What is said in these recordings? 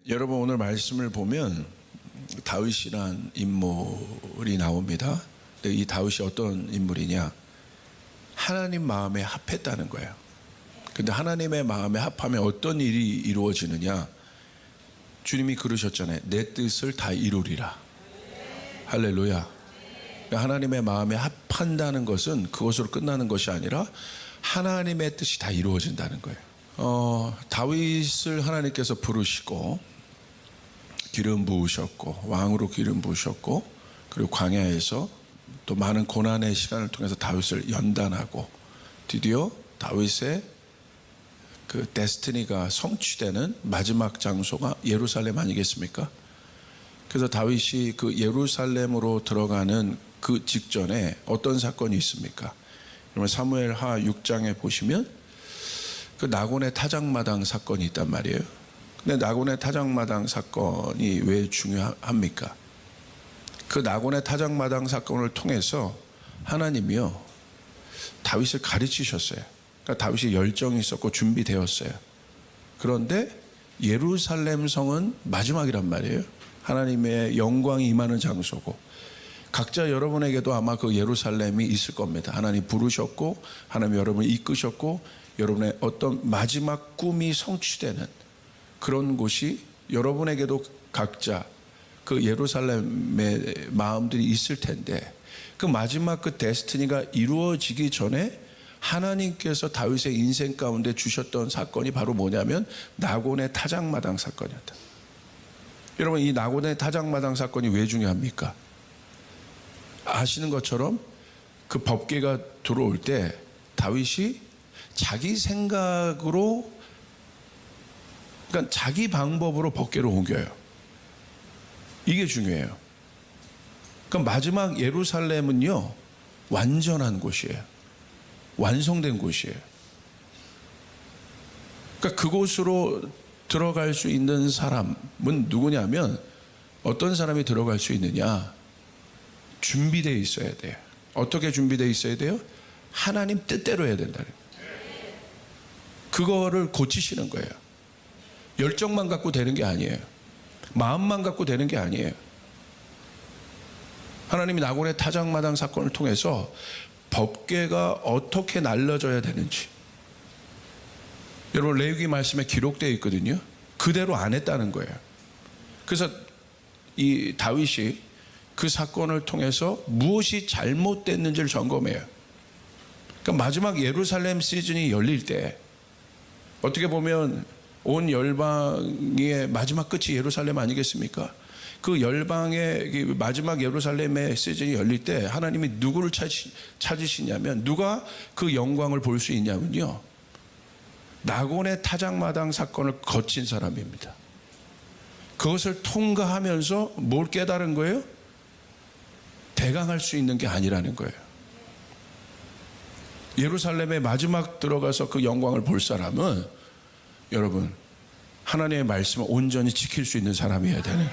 여러분 오늘 말씀을 보면 다윗이란 인물이 나옵니다. 근데 이 다윗이 어떤 인물이냐? 하나님 마음에 합했다는 거예요. 근데 하나님의 마음에 합하면 어떤 일이 이루어지느냐? 주님이 그러셨잖아요. 내 뜻을 다 이루리라. 할렐루야. 그러니까 하나님의 마음에 합한다는 것은 그것으로 끝나는 것이 아니라 하나님의 뜻이 다 이루어진다는 거예요. 다윗을 하나님께서 부르시고 기름 부으셨고 왕으로 기름 부으셨고 그리고 광야에서 또 많은 고난의 시간을 통해서 다윗을 연단하고 드디어 다윗의 그 데스티니가 성취되는 마지막 장소가 예루살렘 아니겠습니까? 그래서 다윗이 그 예루살렘으로 들어가는 그 직전에 어떤 사건이 있습니까? 그러면 사무엘하 6장에 보시면 그 나곤의 타작마당 사건이 있단 말이에요. 근데 나곤의 타작마당 사건이 왜 중요합니까? 그 나곤의 타작마당 사건을 통해서 하나님이요 다윗을 가르치셨어요. 그러니까 다윗이 열정이 있었고 준비되었어요. 그런데 예루살렘 성은 마지막이란 말이에요. 하나님의 영광이 임하는 장소고 각자 여러분에게도 아마 그 예루살렘이 있을 겁니다. 하나님 부르셨고 하나님 여러분을 이끄셨고 여러분의 어떤 마지막 꿈이 성취되는 그런 곳이 여러분에게도 각자 그 예루살렘의 마음들이 있을 텐데 그 마지막 그 데스티니가 이루어지기 전에 하나님께서 다윗의 인생 가운데 주셨던 사건이 바로 뭐냐면 나곤의 타작마당 사건이었다. 여러분 이 나곤의 타작마당 사건이 왜 중요합니까? 아시는 것처럼 그 법궤가 들어올 때 다윗이 자기 생각으로 그러니까 자기 방법으로 법궤를 옮겨요. 이게 중요해요. 그러니까 마지막 예루살렘은요 완전한 곳이에요. 완성된 곳이에요. 그러니까 그곳으로 들어갈 수 있는 사람은 누구냐면 어떤 사람이 들어갈 수 있느냐? 준비되어 있어야 돼요. 어떻게 준비되어 있어야 돼요? 하나님 뜻대로 해야 된다는 거예요. 그거를 고치시는 거예요. 열정만 갖고 되는 게 아니에요. 마음만 갖고 되는 게 아니에요. 하나님이 나곤의 타작마당 사건을 통해서 법궤가 어떻게 날려져야 되는지 여러분 레위기 말씀에 기록되어 있거든요. 그대로 안 했다는 거예요. 그래서 이 다윗이 그 사건을 통해서 무엇이 잘못됐는지를 점검해요. 그러니까 마지막 예루살렘 시즌이 열릴 때 어떻게 보면 온 열방의 마지막 끝이 예루살렘 아니겠습니까? 그 열방의 마지막 예루살렘의 시즌이 열릴 때 하나님이 누구를 찾으시냐면 누가 그 영광을 볼 수 있냐면요 나곤의 타작마당 사건을 거친 사람입니다. 그것을 통과하면서 뭘 깨달은 거예요? 대강할 수 있는 게 아니라는 거예요. 예루살렘에 마지막 들어가서 그 영광을 볼 사람은 여러분 하나님의 말씀을 온전히 지킬 수 있는 사람이어야 되는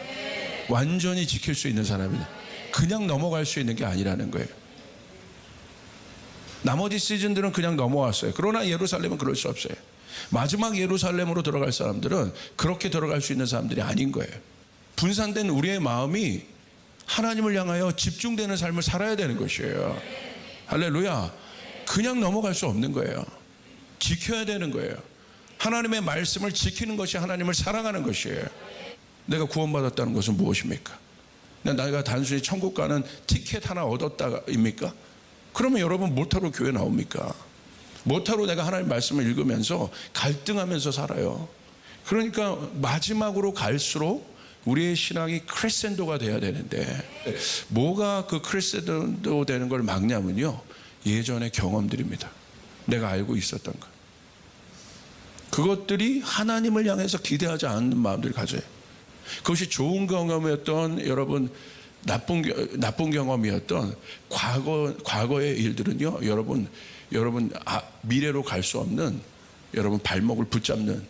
완전히 지킬 수 있는 사람이다. 그냥 넘어갈 수 있는 게 아니라는 거예요. 나머지 시즌들은 그냥 넘어왔어요. 그러나 예루살렘은 그럴 수 없어요. 마지막 예루살렘으로 들어갈 사람들은 그렇게 들어갈 수 있는 사람들이 아닌 거예요. 분산된 우리의 마음이 하나님을 향하여 집중되는 삶을 살아야 되는 것이에요. 할렐루야. 그냥 넘어갈 수 없는 거예요. 지켜야 되는 거예요. 하나님의 말씀을 지키는 것이 하나님을 사랑하는 것이에요. 내가 구원받았다는 것은 무엇입니까? 내가 단순히 천국 가는 티켓 하나 얻었다입니까? 그러면 여러분 못하러 교회 나옵니까? 못하러 내가 하나님의 말씀을 읽으면서 갈등하면서 살아요. 그러니까 마지막으로 갈수록 우리의 신앙이 크레센도가 돼야 되는데 뭐가 그 크레센도 되는 걸 막냐면요 예전의 경험들입니다. 내가 알고 있었던 것 그것들이 하나님을 향해서 기대하지 않는 마음들을 가져요. 그것이 좋은 경험이었던 여러분 나쁜 경험이었던 과거의 일들은요 여러분 미래로 갈 수 없는 여러분 발목을 붙잡는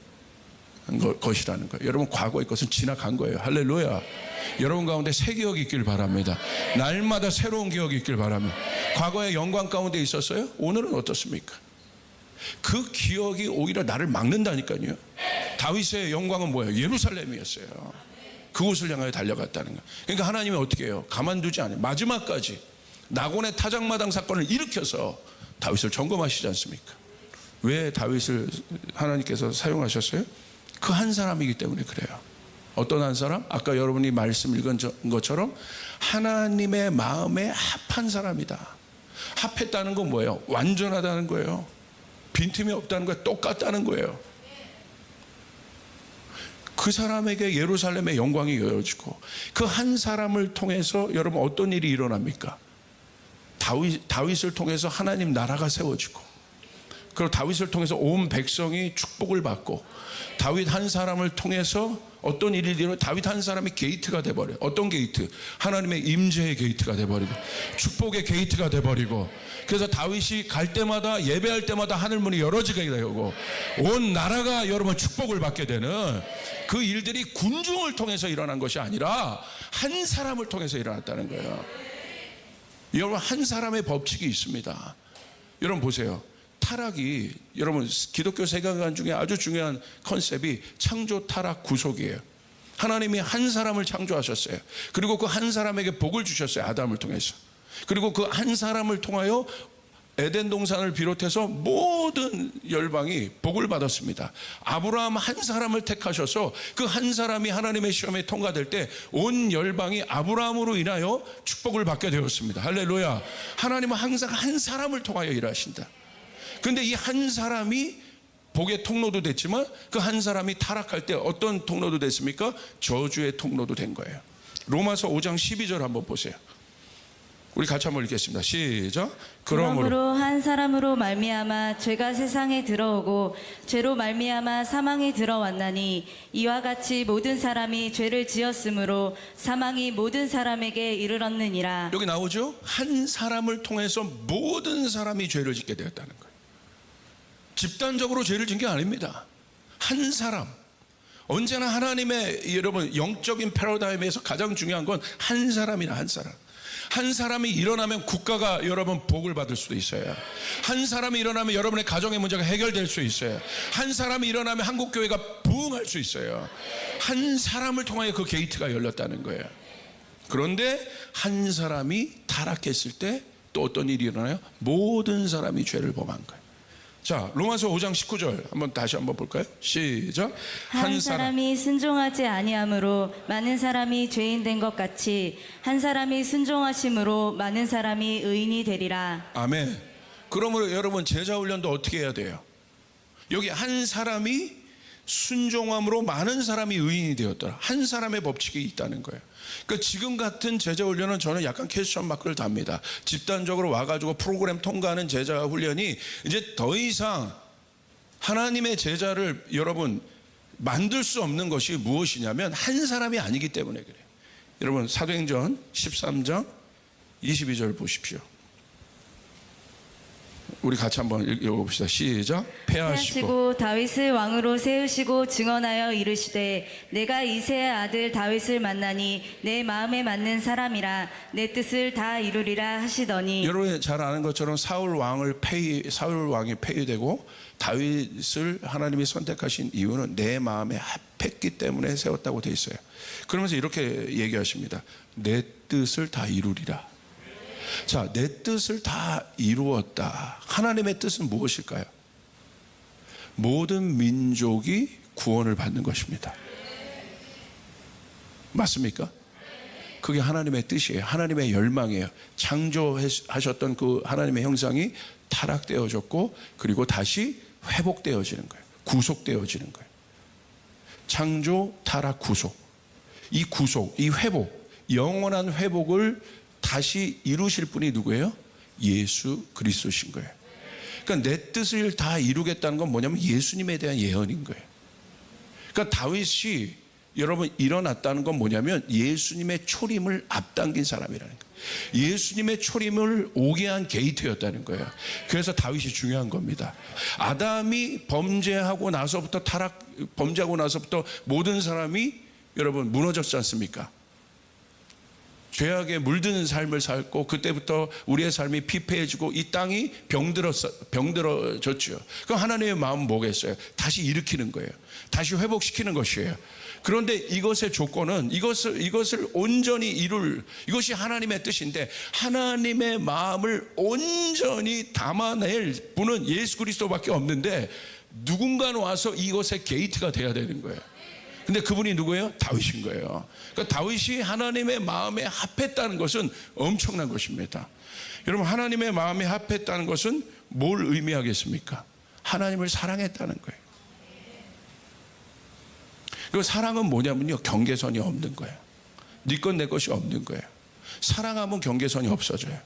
것이라는 거예요. 여러분 과거의 것은 지나간 거예요. 할렐루야. 여러분 가운데 새 기억이 있길 바랍니다. 날마다 새로운 기억이 있길 바랍니다. 과거의 영광 가운데 있었어요? 오늘은 어떻습니까? 그 기억이 오히려 나를 막는다니까요. 다윗의 영광은 뭐예요? 예루살렘이었어요. 그곳을 향하여 달려갔다는 거예요. 그러니까 하나님이 어떻게 해요? 가만두지 않아요. 마지막까지 나곤의 타작마당 사건을 일으켜서 다윗을 점검하시지 않습니까? 왜 다윗을 하나님께서 사용하셨어요? 그 한 사람이기 때문에 그래요. 어떤 한 사람? 아까 여러분이 말씀 읽은 것처럼 하나님의 마음에 합한 사람이다. 합했다는 건 뭐예요? 완전하다는 거예요. 빈틈이 없다는 거예요. 똑같다는 거예요. 그 사람에게 예루살렘의 영광이 열어지고 그 한 사람을 통해서 여러분 어떤 일이 일어납니까? 다윗을 통해서 하나님 나라가 세워지고, 그리고 다윗을 통해서 온 백성이 축복을 받고, 다윗 한 사람을 통해서 어떤 일이 일어나요? 다윗 한 사람이 게이트가 돼버려요. 어떤 게이트? 하나님의 임재의 게이트가 돼버리고 축복의 게이트가 돼버리고, 그래서 다윗이 갈 때마다 예배할 때마다 하늘문이 열어지게 되고 온 나라가 여러분 축복을 받게 되는 그 일들이 군중을 통해서 일어난 것이 아니라 한 사람을 통해서 일어났다는 거예요. 여러분, 한 사람의 법칙이 있습니다. 여러분 보세요. 타락이 여러분 기독교 세계관 중에 아주 중요한 컨셉이 창조, 타락, 구속이에요. 하나님이 한 사람을 창조하셨어요. 그리고 그 한 사람에게 복을 주셨어요. 아담을 통해서. 그리고 그 한 사람을 통하여 에덴 동산을 비롯해서 모든 열방이 복을 받았습니다. 아브라함 한 사람을 택하셔서 그 한 사람이 하나님의 시험에 통과될 때 온 열방이 아브라함으로 인하여 축복을 받게 되었습니다. 할렐루야. 하나님은 항상 한 사람을 통하여 일하신다. 그런데 이 한 사람이 복의 통로도 됐지만 그 한 사람이 타락할 때 어떤 통로도 됐습니까? 저주의 통로도 된 거예요. 로마서 5장 12절 한번 보세요. 우리 같이 한번 읽겠습니다. 시작. 그러므로 한 사람으로 말미암아 죄가 세상에 들어오고 죄로 말미암아 사망이 들어왔나니 이와 같이 모든 사람이 죄를 지었으므로 사망이 모든 사람에게 이르렀느니라. 여기 나오죠? 한 사람을 통해서 모든 사람이 죄를 짓게 되었다는 거예요. 집단적으로 죄를 짓는 게 아닙니다. 한 사람. 언제나 하나님의 여러분 영적인 패러다임에서 가장 중요한 건 한 사람이나 한 사람. 한 사람이 일어나면 국가가 여러분 복을 받을 수도 있어요. 한 사람이 일어나면 여러분의 가정의 문제가 해결될 수 있어요. 한 사람이 일어나면 한국교회가 부흥할 수 있어요. 한 사람을 통하여 그 게이트가 열렸다는 거예요. 그런데 한 사람이 타락했을 때 또 어떤 일이 일어나요? 모든 사람이 죄를 범한 거예요. 자, 로마서 5장 19절 한번 다시 한번 볼까요? 시작. 한 사람이 순종하지 아니함으로 많은 사람이 죄인 된 것 같이 한 사람이 순종하심으로 많은 사람이 의인이 되리라. 아멘. 그러므로 여러분 제자 훈련도 어떻게 해야 돼요? 여기 한 사람이 순종함으로 많은 사람이 의인이 되었더라. 한 사람의 법칙이 있다는 거예요. 그러니까 지금 같은 제자 훈련은 저는 약간 퀘스천 마크를 답니다. 집단적으로 와가지고 프로그램 통과하는 제자 훈련이 이제 더 이상 하나님의 제자를 여러분 만들 수 없는 것이 무엇이냐면 한 사람이 아니기 때문에 그래요. 여러분 사도행전 13장 22절 보십시오. 우리 같이 한번 읽어봅시다. 시작. 패하시고 다윗을 왕으로 세우시고 증언하여 이르시되 내가 이새의 아들 다윗을 만나니 내 마음에 맞는 사람이라 내 뜻을 다 이루리라 하시더니. 여러분이 잘 아는 것처럼 사울 왕이 폐위되고 다윗을 하나님이 선택하신 이유는 내 마음에 합했기 때문에 세웠다고 돼 있어요. 그러면서 이렇게 얘기하십니다. 내 뜻을 다 이루리라. 자, 내 뜻을 다 이루었다. 하나님의 뜻은 무엇일까요? 모든 민족이 구원을 받는 것입니다. 맞습니까? 그게 하나님의 뜻이에요. 하나님의 열망이에요. 창조하셨던 그 하나님의 형상이 타락되어졌고 그리고 다시 회복되어지는 거예요. 구속되어지는 거예요. 창조, 타락, 구속. 이 구속, 이 회복, 영원한 회복을 다시 이루실 분이 누구예요? 예수 그리스도신 거예요. 그러니까 내 뜻을 다 이루겠다는 건 뭐냐면 예수님에 대한 예언인 거예요. 그러니까 다윗이 여러분 일어났다는 건 뭐냐면 예수님의 초림을 앞당긴 사람이라는 거예요. 예수님의 초림을 오게 한 게이트였다는 거예요. 그래서 다윗이 중요한 겁니다. 아담이 범죄하고 나서부터 범죄하고 나서부터 모든 사람이 여러분 무너졌지 않습니까? 죄악에 물드는 삶을 살고 그때부터 우리의 삶이 피폐해지고 이 땅이 병들어졌죠. 그럼 하나님의 마음은 뭐겠어요? 다시 일으키는 거예요. 다시 회복시키는 것이에요. 그런데 이것의 조건은 이것을 온전히 이것이 하나님의 뜻인데 하나님의 마음을 온전히 담아낼 분은 예수 그리스도밖에 없는데 누군가는 와서 이것의 게이트가 돼야 되는 거예요. 근데 그분이 누구예요? 다윗인 거예요. 그러니까 다윗이 하나님의 마음에 합했다는 것은 엄청난 것입니다. 여러분, 하나님의 마음에 합했다는 것은 뭘 의미하겠습니까? 하나님을 사랑했다는 거예요. 그리고 사랑은 뭐냐면요, 경계선이 없는 거예요. 네 것 내 것이 없는 거예요. 사랑하면 경계선이 없어져요.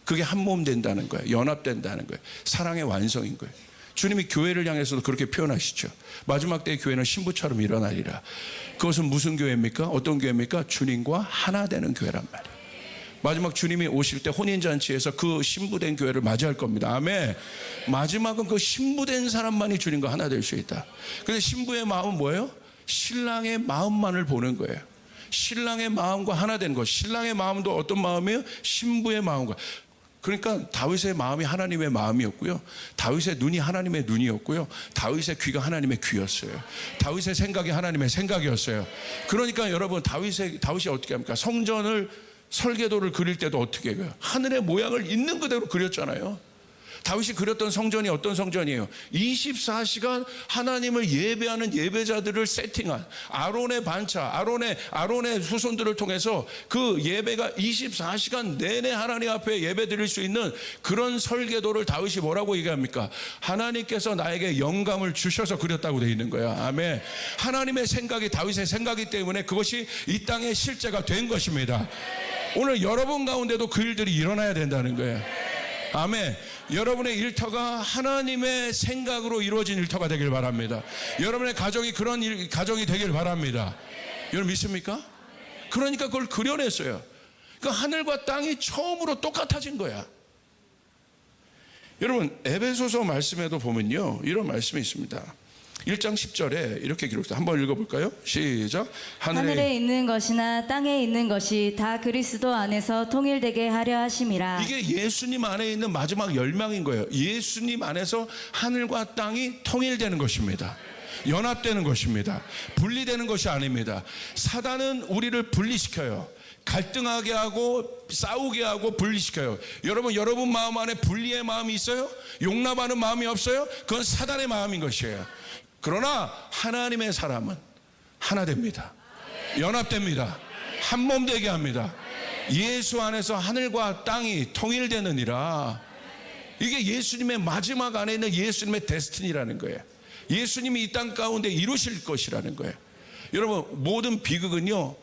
그게 한 몸 된다는 거예요. 연합된다는 거예요. 사랑의 완성인 거예요. 주님이 교회를 향해서도 그렇게 표현하시죠. 마지막 때의 교회는 신부처럼 일어나리라. 그것은 무슨 교회입니까? 어떤 교회입니까? 주님과 하나 되는 교회란 말이에요. 마지막 주님이 오실 때 혼인잔치에서 그 신부된 교회를 맞이할 겁니다. 아멘. 마지막은 그 신부된 사람만이 주님과 하나 될 수 있다. 근데 신부의 마음은 뭐예요? 신랑의 마음만을 보는 거예요. 신랑의 마음과 하나 된 것. 신랑의 마음도 어떤 마음이에요? 신부의 마음과. 그러니까 다윗의 마음이 하나님의 마음이었고요. 다윗의 눈이 하나님의 눈이었고요. 다윗의 귀가 하나님의 귀였어요. 다윗의 생각이 하나님의 생각이었어요. 그러니까 여러분, 다윗이 어떻게 합니까? 성전을 설계도를 그릴 때도 어떻게 해요? 하늘의 모양을 있는 그대로 그렸잖아요. 다윗이 그렸던 성전이 어떤 성전이에요? 24시간 하나님을 예배하는 예배자들을 세팅한 아론의 반차, 아론의 후손들을 통해서 그 예배가 24시간 내내 하나님 앞에 예배 드릴 수 있는 그런 설계도를 다윗이 뭐라고 얘기합니까? 하나님께서 나에게 영감을 주셔서 그렸다고 되어 있는 거야. 아멘. 하나님의 생각이 다윗의 생각이기 때문에 그것이 이 땅의 실제가 된 것입니다. 오늘 여러분 가운데도 그 일들이 일어나야 된다는 거예요. 아멘. 여러분의 일터가 하나님의 생각으로 이루어진 일터가 되길 바랍니다. 여러분의 가정이 그런 가정이 되길 바랍니다. 여러분 믿습니까? 그러니까 그걸 그려냈어요. 그 하늘과 땅이 처음으로 똑같아진 거야. 여러분, 에베소서 말씀에도 보면요, 이런 말씀이 있습니다. 1장 10절에 이렇게 기록돼. 한번 읽어볼까요? 시작. 하늘에 있는 것이나 땅에 있는 것이 다 그리스도 안에서 통일되게 하려 하심이라. 이게 예수님 안에 있는 마지막 열망인 거예요. 예수님 안에서 하늘과 땅이 통일되는 것입니다. 연합되는 것입니다. 분리되는 것이 아닙니다. 사단은 우리를 분리시켜요. 갈등하게 하고 싸우게 하고 분리시켜요. 여러분 마음 안에 분리의 마음이 있어요? 용납하는 마음이 없어요? 그건 사단의 마음인 것이에요. 그러나 하나님의 사람은 하나 됩니다. 연합됩니다. 한 몸 되게 합니다. 예수 안에서 하늘과 땅이 통일되느니라. 이게 예수님의 마지막 안에 있는 예수님의 데스티니라는 거예요. 예수님이 이 땅 가운데 이루실 것이라는 거예요. 여러분, 모든 비극은요,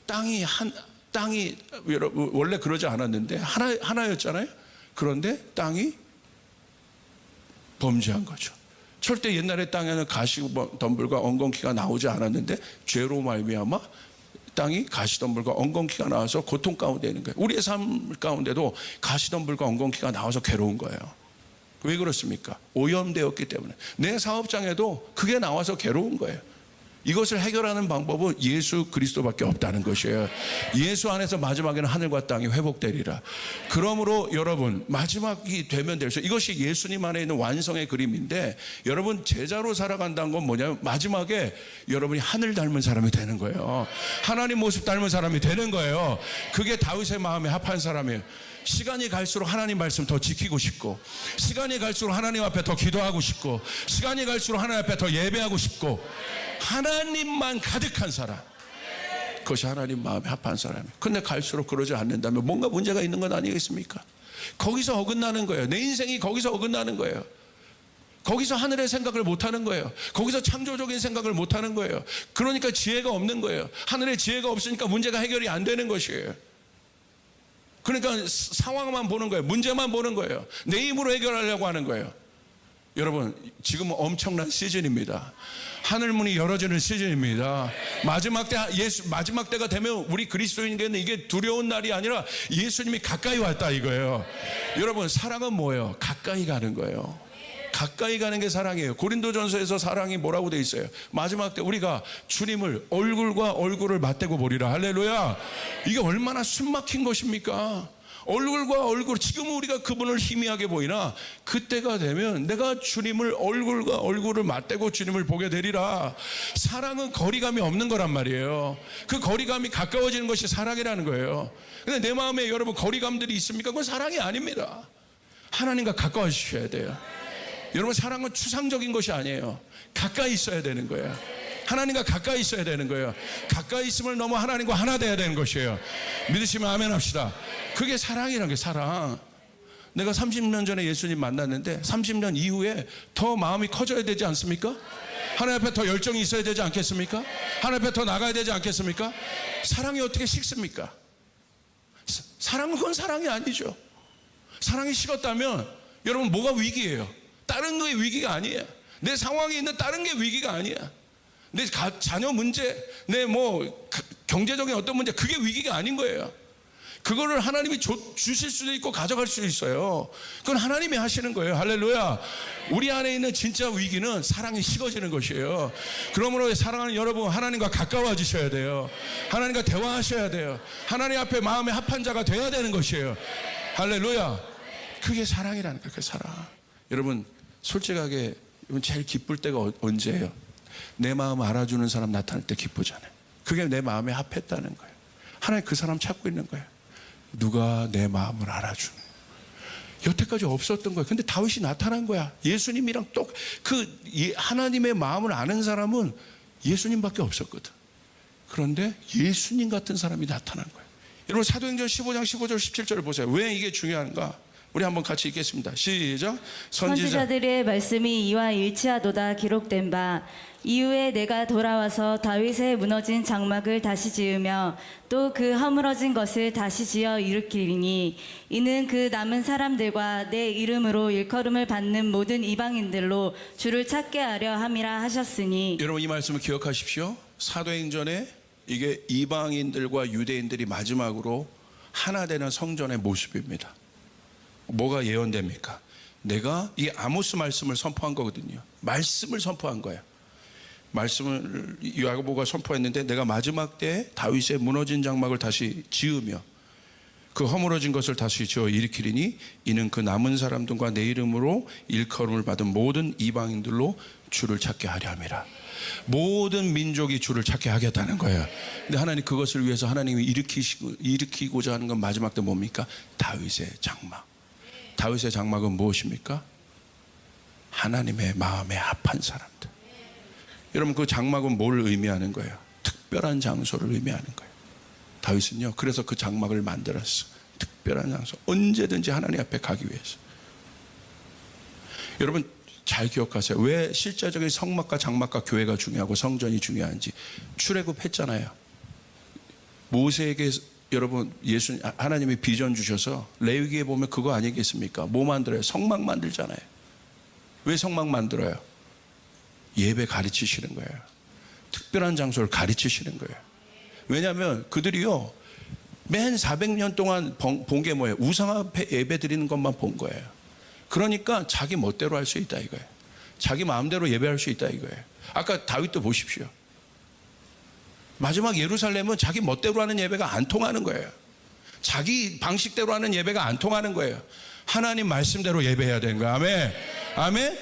땅이 여러분 원래 그러지 않았는데 하나였잖아요. 그런데 땅이 범죄한 거죠. 절대 옛날에 땅에는 가시덤불과 엉겅퀴가 나오지 않았는데 죄로 말미암아 땅이 가시덤불과 엉겅퀴가 나와서 고통 가운데 있는 거예요. 우리의 삶 가운데도 가시덤불과 엉겅퀴가 나와서 괴로운 거예요. 왜 그렇습니까? 오염되었기 때문에. 내 사업장에도 그게 나와서 괴로운 거예요. 이것을 해결하는 방법은 예수 그리스도밖에 없다는 것이에요. 예수 안에서 마지막에는 하늘과 땅이 회복되리라. 그러므로 여러분, 마지막이 되면 될수록 이것이 예수님 안에 있는 완성의 그림인데, 여러분 제자로 살아간다는 건 뭐냐면 마지막에 여러분이 하늘 닮은 사람이 되는 거예요. 하나님 모습 닮은 사람이 되는 거예요. 그게 다윗의 마음에 합한 사람이에요. 시간이 갈수록 하나님 말씀 더 지키고 싶고, 시간이 갈수록 하나님 앞에 더 기도하고 싶고, 시간이 갈수록 하나님 앞에 더 예배하고 싶고, 하나님만 가득한 사람, 그것이 하나님 마음에 합한 사람이에요. 근데 갈수록 그러지 않는다면 뭔가 문제가 있는 건 아니겠습니까? 거기서 어긋나는 거예요. 내 인생이 거기서 어긋나는 거예요. 거기서 하늘의 생각을 못하는 거예요. 거기서 창조적인 생각을 못하는 거예요. 그러니까 지혜가 없는 거예요. 하늘의 지혜가 없으니까 문제가 해결이 안 되는 것이에요. 그러니까 상황만 보는 거예요. 문제만 보는 거예요. 내 힘으로 해결하려고 하는 거예요. 여러분, 지금은 엄청난 시즌입니다. 하늘문이 열어지는 시즌입니다. 마지막 때가 되면 우리 그리스도인에게는 이게 두려운 날이 아니라 예수님이 가까이 왔다 이거예요. 여러분, 사랑은 뭐예요? 가까이 가는 거예요. 가까이 가는 게 사랑이에요. 고린도전서에서 사랑이 뭐라고 돼 있어요? 마지막 때 우리가 주님을 얼굴과 얼굴을 맞대고 보리라. 할렐루야. 이게 얼마나 숨막힌 것입니까? 얼굴과 얼굴, 지금 우리가 그분을 희미하게 보이나 그때가 되면 내가 주님을 얼굴과 얼굴을 맞대고 주님을 보게 되리라. 사랑은 거리감이 없는 거란 말이에요. 그 거리감이 가까워지는 것이 사랑이라는 거예요. 근데 내 마음에 여러분 거리감들이 있습니까? 그건 사랑이 아닙니다. 하나님과 가까워지셔야 돼요. 여러분 사랑은 추상적인 것이 아니에요. 가까이 있어야 되는 거예요. 하나님과 가까이 있어야 되는 거예요. 가까이 있음을 넘어 하나님과 하나 돼야 되는 것이에요. 믿으시면 아멘 합시다. 그게 사랑이라는 게 사랑. 내가 30년 전에 예수님 만났는데 30년 이후에 더 마음이 커져야 되지 않습니까? 하나님 앞에 더 열정이 있어야 되지 않겠습니까? 하나님 앞에 더 나가야 되지 않겠습니까? 사랑이 어떻게 식습니까? 사랑은 그건 사랑이 아니죠. 사랑이 식었다면 여러분 뭐가 위기예요? 다른 거의 위기가 아니에요. 내 상황에 있는 다른 게 위기가 아니야. 내 자녀 문제, 내 경제적인 어떤 문제, 그게 위기가 아닌 거예요. 그거를 하나님이 주실 수도 있고 가져갈 수도 있어요. 그건 하나님이 하시는 거예요. 할렐루야. 우리 안에 있는 진짜 위기는 사랑이 식어지는 것이에요. 그러므로 사랑하는 여러분, 하나님과 가까워지셔야 돼요. 하나님과 대화하셔야 돼요. 하나님 앞에 마음의 합한 자가 돼야 되는 것이에요. 할렐루야. 그게 사랑이라는 거예요. 그게 사랑. 여러분 솔직하게 제일 기쁠 때가 언제예요? 내 마음 알아주는 사람 나타날 때 기쁘잖아요. 그게 내 마음에 합했다는 거예요. 하나님 그 사람 찾고 있는 거예요. 누가 내 마음을 알아주는. 여태까지 없었던 거예요. 근데 다윗이 나타난 거야. 예수님이랑 하나님의 마음을 아는 사람은 예수님밖에 없었거든. 그런데 예수님 같은 사람이 나타난 거예요. 여러분 사도행전 15장 15절 17절을 보세요. 왜 이게 중요한가? 우리 한번 같이 읽겠습니다. 시작. 선지자들의 말씀이 이와 일치하도다 기록된 바 이후에 내가 돌아와서 다윗의 무너진 장막을 다시 지으며 또 그 허물어진 것을 다시 지어 일으키리니 이는 그 남은 사람들과 내 이름으로 일컬음을 받는 모든 이방인들로 주를 찾게 하려 함이라 하셨으니. 여러분 이 말씀을 기억하십시오. 사도행전에 이게 이방인들과 유대인들이 마지막으로 하나 되는 성전의 모습입니다. 뭐가 예언됩니까? 내가 이 아모스 말씀을 선포한 거거든요. 말씀을 선포한 거예요. 말씀을 야고보가 선포했는데 내가 마지막 때 다윗의 무너진 장막을 다시 지으며 그 허물어진 것을 다시 지어 일으키리니 이는 그 남은 사람들과 내 이름으로 일컬음을 받은 모든 이방인들로 주를 찾게 하려 함이라. 모든 민족이 주를 찾게 하겠다는 거예요. 근데 하나님 그것을 위해서 하나님이 일으키고자 하는 건 마지막 때 뭡니까? 다윗의 장막. 다윗의 장막은 무엇입니까? 하나님의 마음에 합한 사람들. 여러분 그 장막은 뭘 의미하는 거예요? 특별한 장소를 의미하는 거예요. 다윗은요 그래서 그 장막을 만들었어. 특별한 장소. 언제든지 하나님 앞에 가기 위해서. 여러분 잘 기억하세요. 왜 실제적인 성막과 장막과 교회가 중요하고 성전이 중요한지. 출애굽했잖아요. 모세에게 여러분 하나님이 비전 주셔서 레위기에 보면 그거 아니겠습니까? 뭐 만들어요? 성막 만들잖아요. 왜 성막 만들어요? 예배 가르치시는 거예요. 특별한 장소를 가르치시는 거예요. 왜냐하면 그들이요 맨 400년 동안 본 게 뭐예요? 우상 앞에 예배 드리는 것만 본 거예요. 그러니까 자기 멋대로 할 수 있다 이거예요. 자기 마음대로 예배할 수 있다 이거예요. 아까 다윗도 보십시오. 마지막 예루살렘은 자기 멋대로 하는 예배가 안 통하는 거예요. 자기 방식대로 하는 예배가 안 통하는 거예요. 하나님 말씀대로 예배해야 되는 거예요. 아멘. 아멘.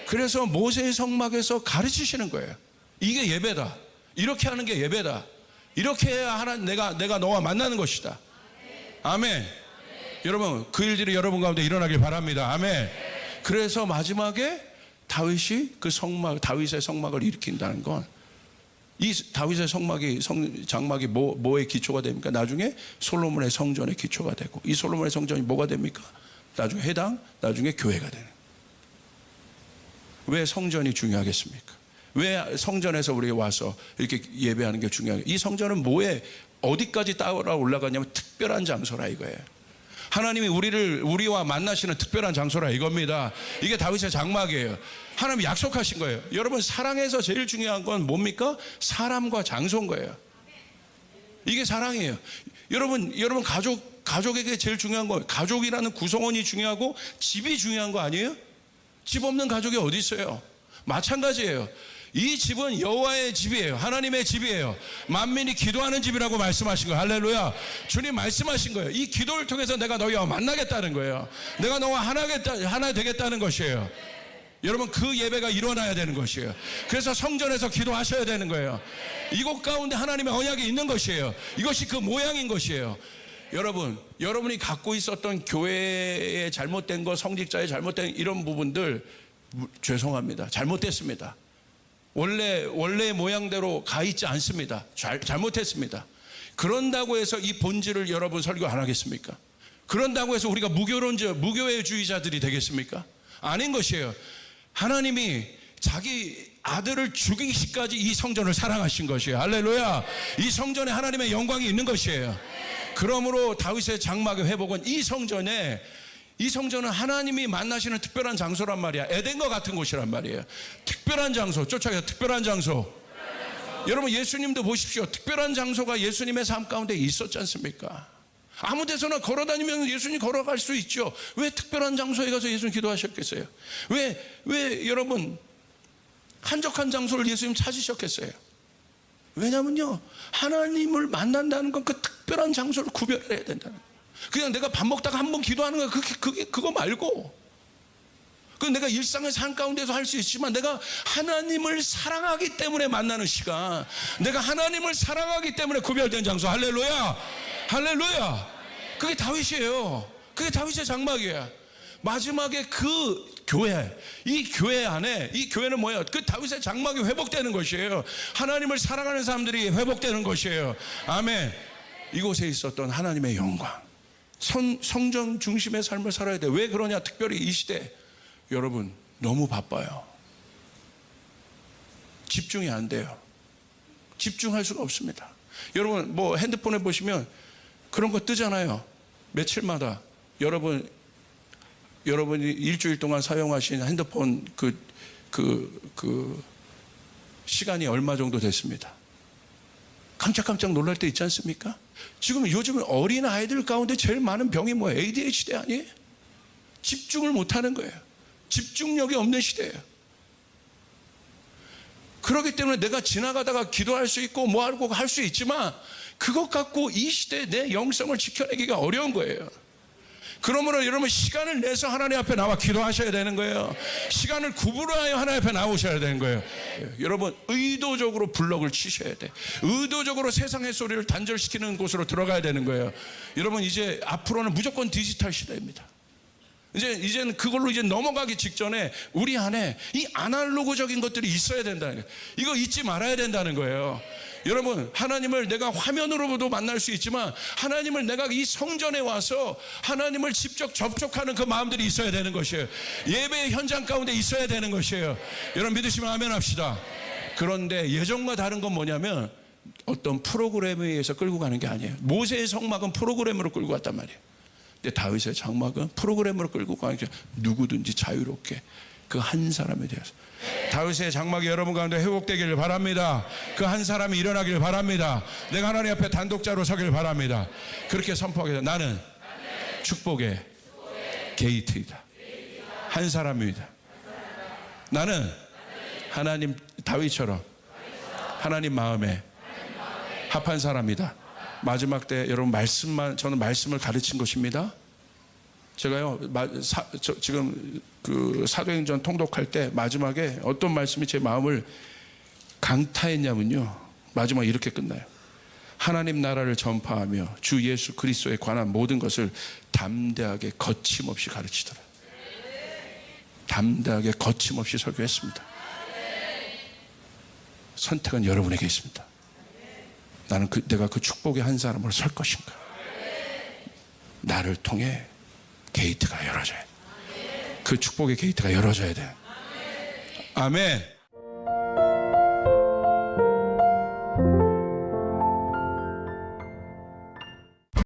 그래서 모세의 성막에서 가르치시는 거예요. 이게 예배다. 이렇게 하는 게 예배다. 이렇게 해야 하나님 내가 너와 만나는 것이다. 아멘. 여러분 그 일들이 여러분 가운데 일어나길 바랍니다. 아멘. 그래서 마지막에 다윗이 다윗의 성막을 일으킨다는 건 이 다윗의 장막이 뭐의 기초가 됩니까? 나중에 솔로몬의 성전의 기초가 되고 이 솔로몬의 성전이 뭐가 됩니까? 나중에 나중에 교회가 되는. 왜 성전이 중요하겠습니까? 왜 성전에서 우리가 와서 이렇게 예배하는 게 중요해요? 이 성전은 어디까지 따라 올라가냐면 특별한 장소라 이거예요. 하나님이 우리와 만나시는 특별한 장소라 이겁니다. 이게 다윗의 장막이에요. 하나님이 약속하신 거예요. 여러분 사랑에서 제일 중요한 건 뭡니까? 사람과 장소인 거예요. 이게 사랑이에요. 여러분 가족에게 제일 중요한 건 가족이라는 구성원이 중요하고 집이 중요한 거 아니에요? 집 없는 가족이 어디 있어요? 마찬가지예요. 이 집은 여호와의 집이에요. 하나님의 집이에요. 만민이 기도하는 집이라고 말씀하신 거예요. 할렐루야. 주님 말씀하신 거예요. 이 기도를 통해서 내가 너희와 만나겠다는 거예요. 내가 너와 하나 되겠다는 것이에요. 여러분, 그 예배가 일어나야 되는 것이에요. 그래서 성전에서 기도하셔야 되는 거예요. 이곳 가운데 하나님의 언약이 있는 것이에요. 이것이 그 모양인 것이에요. 여러분, 여러분이 갖고 있었던 교회의 잘못된 것, 성직자의 잘못된 이런 부분들 죄송합니다. 잘못됐습니다. 원래의 모양대로 가 있지 않습니다. 잘못했습니다. 그런다고 해서 이 본질을 여러분 설교 안 하겠습니까? 그런다고 해서 우리가 무교회주의자들이 되겠습니까? 아닌 것이에요. 하나님이 자기 아들을 죽이기까지 이 성전을 사랑하신 것이에요. 할렐루야. 이 성전에 하나님의 영광이 있는 것이에요. 그러므로 다윗의 장막의 회복은 이 성전은 하나님이 만나시는 특별한 장소란 말이야. 에덴과 같은 곳이란 말이에요. 특별한 장소, 쫓아가서 특별한 장소. 여러분, 예수님도 보십시오. 특별한 장소가 예수님의 삶 가운데 있었지 않습니까? 아무 데서나 걸어다니면 예수님 걸어갈 수 있죠. 왜 특별한 장소에 가서 예수님 기도하셨겠어요? 왜 여러분 한적한 장소를 예수님 찾으셨겠어요? 왜냐면요, 하나님을 만난다는 건 그 특별한 장소를 구별해야 된다는 거예요. 그냥 내가 밥 먹다가 한 번 기도하는 거 그거 말고, 그 내가 일상의 삶 가운데서 할 수 있지만 내가 하나님을 사랑하기 때문에 만나는 시간, 내가 하나님을 사랑하기 때문에 구별된 장소. 할렐루야. 할렐루야. 그게 다윗이에요. 그게 다윗의 장막이에요. 마지막에 그 교회, 이 교회 안에, 이 교회는 뭐예요? 그 다윗의 장막이 회복되는 것이에요. 하나님을 사랑하는 사람들이 회복되는 것이에요. 아멘. 이곳에 있었던 하나님의 영광, 성전 중심의 삶을 살아야 돼. 왜 그러냐? 특별히 이 시대 여러분 너무 바빠요. 집중이 안 돼요. 집중할 수가 없습니다. 여러분 뭐 핸드폰에 보시면 그런 거 뜨잖아요. 며칠마다 여러분이 일주일 동안 사용하신 핸드폰 그 시간이 얼마 정도 됐습니다. 깜짝깜짝 놀랄 때 있지 않습니까? 지금 요즘은 어린 아이들 가운데 제일 많은 병이 뭐예요? ADHD 아니에요? 집중을 못하는 거예요. 집중력이 없는 시대예요. 그렇기 때문에 내가 지나가다가 기도할 수 있고 뭐 하고 할 수 있지만 그것 갖고 이 시대에 내 영성을 지켜내기가 어려운 거예요. 그러므로 여러분 시간을 내서 하나님 앞에 나와 기도하셔야 되는 거예요. 시간을 구분하여 하나님 앞에 나오셔야 되는 거예요. 여러분 의도적으로 블럭을 치셔야 돼. 의도적으로 세상의 소리를 단절시키는 곳으로 들어가야 되는 거예요. 여러분 이제 앞으로는 무조건 디지털 시대입니다. 이제는 그걸로 이제 넘어가기 직전에 우리 안에 이 아날로그적인 것들이 있어야 된다는 거예요. 이거 잊지 말아야 된다는 거예요. 여러분 하나님을 내가 화면으로도 만날 수 있지만 하나님을 내가 이 성전에 와서 하나님을 직접 접촉하는 그 마음들이 있어야 되는 것이에요. 예배의 현장 가운데 있어야 되는 것이에요. 여러분 믿으시면 아멘 합시다. 그런데 예전과 다른 건 뭐냐면 어떤 프로그램에 의해서 끌고 가는 게 아니에요. 모세의 성막은 프로그램으로 끌고 갔단 말이에요. 근데 다윗의 장막은 프로그램으로 끌고 가는 게 누구든지 자유롭게 그 한 사람에 대해서. 다윗의 장막이 여러분 가운데 회복되기를 바랍니다. 그 한 사람이 일어나기를 바랍니다. 내가 하나님 앞에 단독자로 서기를 바랍니다. 그렇게 선포하게 됩니다. 나는 축복의 게이트이다. 한 사람입니다. 나는 하나님 다윗처럼 하나님 마음에 합한 사람이다. 마지막 때 여러분 저는 말씀을 가르친 것입니다. 제가요 지금 그 사도행전 통독할 때 마지막에 어떤 말씀이 제 마음을 강타했냐면요, 마지막에 이렇게 끝나요. 하나님 나라를 전파하며 주 예수 그리스도에 관한 모든 것을 담대하게 거침없이 가르치더라. 담대하게 거침없이 설교했습니다. 선택은 여러분에게 있습니다. 나는 내가 그 축복의 한 사람으로 설 것인가. 나를 통해 게이트가 열어져야 돼. 그 축복의 게이트가 열어져야 돼. 아멘.